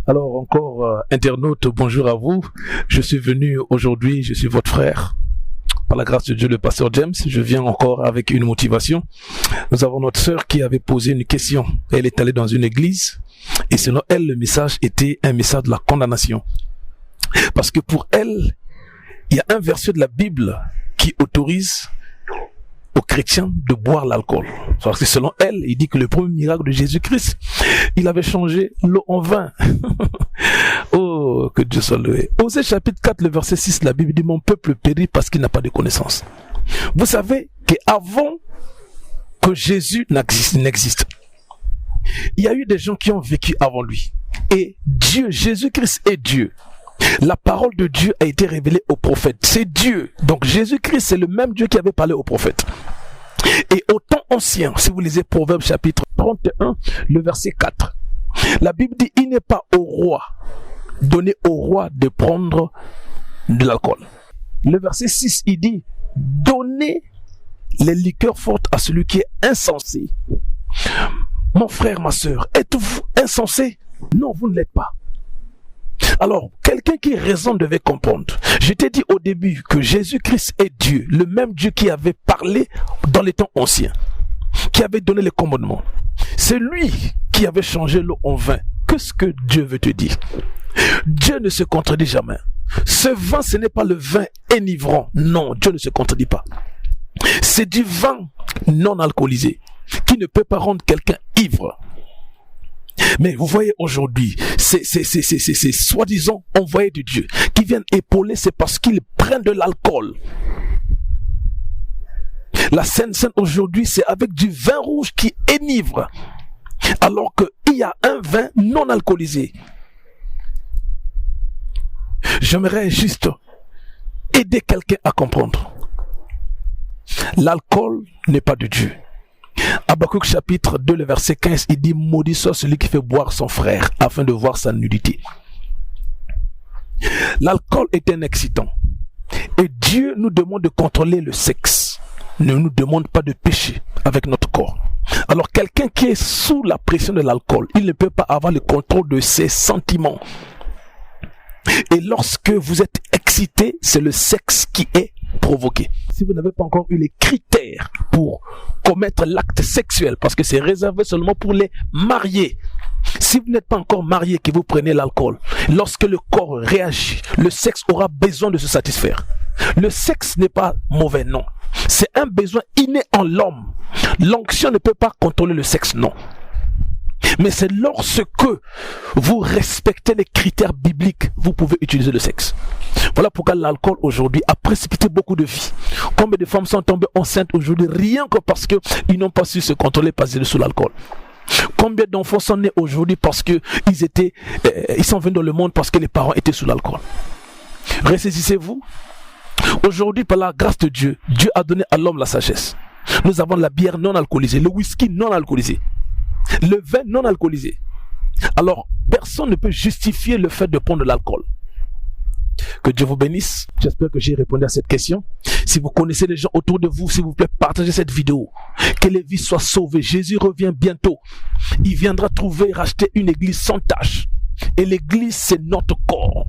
Alors encore, internautes, bonjour à vous. Je suis venu aujourd'hui, je suis votre frère. Par la grâce de Dieu, le pasteur James, je viens encore avec une motivation. Nous avons notre sœur qui avait posé une question. Elle est allée dans une église et selon elle, le message était un message de la condamnation. Parce que pour elle, il y a un verset de la Bible qui autorise aux chrétiens de boire l'alcool. Parce que selon elle, il dit que le premier miracle de Jésus-Christ, il avait changé l'eau en vin. Oh, que Dieu soit loué. Osée chapitre 4, le verset 6, la Bible dit « Mon peuple périt parce qu'il n'a pas de connaissance ». Vous savez qu'avant que Jésus n'existe, il y a eu des gens qui ont vécu avant lui. Et Dieu, Jésus-Christ est Dieu. La parole de Dieu a été révélée aux prophètes. C'est Dieu. Donc Jésus-Christ, c'est le même Dieu qui avait parlé aux prophètes. Et au temps ancien, si vous lisez Proverbes chapitre 31, le verset 4, la Bible dit, il n'est pas au roi, donné au roi de prendre de l'alcool. Le verset 6, il dit, donnez les liqueurs fortes à celui qui est insensé. Mon frère, ma soeur, êtes-vous insensé? Non, vous ne l'êtes pas. Alors, quelqu'un qui raisonne devait comprendre. Je t'ai dit au début que Jésus-Christ est Dieu, le même Dieu qui avait parlé dans les temps anciens, qui avait donné les commandements. C'est lui qui avait changé l'eau en vin. Qu'est-ce que Dieu veut te dire? Dieu ne se contredit jamais. Ce vin, ce n'est pas le vin enivrant. Non, Dieu ne se contredit pas. C'est du vin non alcoolisé qui ne peut pas rendre quelqu'un ivre. Mais vous voyez aujourd'hui, c'est soi-disant envoyés de Dieu qui viennent épauler, c'est parce qu'ils prennent de l'alcool. La Sainte Seine aujourd'hui, c'est avec du vin rouge qui enivre, alors qu'il y a un vin non alcoolisé. J'aimerais juste aider quelqu'un à comprendre. L'alcool n'est pas de Dieu. Habakkuk chapitre 2, le verset 15, il dit « Maudit soit celui qui fait boire son frère afin de voir sa nudité ». L'alcool est un excitant. Et Dieu nous demande de contrôler le sexe. Ne nous demande pas de pécher avec notre corps. Alors quelqu'un qui est sous la pression de l'alcool, il ne peut pas avoir le contrôle de ses sentiments. Et lorsque vous êtes excité, c'est le sexe qui est provoqué. Si vous n'avez pas encore eu les critères pour commettre l'acte sexuel, parce que c'est réservé seulement pour les mariés. Si vous n'êtes pas encore marié, que vous prenez l'alcool, lorsque le corps réagit, le sexe aura besoin de se satisfaire. Le sexe n'est pas mauvais, non. C'est un besoin inné en l'homme. L'onction ne peut pas contrôler le sexe, non. Mais c'est lorsque vous respectez les critères bibliques, vous pouvez utiliser le sexe. Voilà pourquoi l'alcool aujourd'hui a précipité beaucoup de vies. Combien de femmes sont tombées enceintes aujourd'hui rien que parce qu'ils n'ont pas su se contrôler parce sous l'alcool. Combien d'enfants sont nés aujourd'hui parce qu'ils sont venus dans le monde parce que les parents étaient sous l'alcool. Ressaisissez-vous. Aujourd'hui, par la grâce de Dieu, Dieu a donné à l'homme la sagesse. Nous avons la bière non alcoolisée, le whisky non alcoolisé, le vin non alcoolisé. Alors, personne ne peut justifier le fait de prendre de l'alcool. Que Dieu vous bénisse. J'espère que j'ai répondu à cette question. Si vous connaissez les gens autour de vous, s'il vous plaît, partagez cette vidéo. Que les vies soient sauvées. Jésus revient bientôt. Il viendra trouver et racheter une église sans tache. Et l'église, c'est notre corps.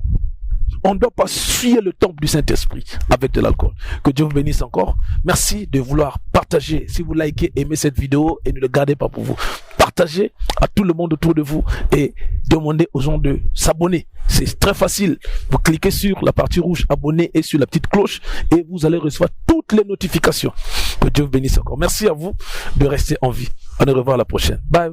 On ne doit pas fuir le temple du Saint-Esprit avec de l'alcool. Que Dieu vous bénisse encore. Merci de vouloir partager. Si vous likez, aimez cette vidéo et ne le gardez pas pour vous. Partagez à tout le monde autour de vous et demandez aux gens de s'abonner. C'est très facile. Vous cliquez sur la partie rouge abonner et sur la petite cloche et vous allez recevoir toutes les notifications. Que Dieu vous bénisse encore. Merci à vous de rester en vie. On se revoit à la prochaine. Bye.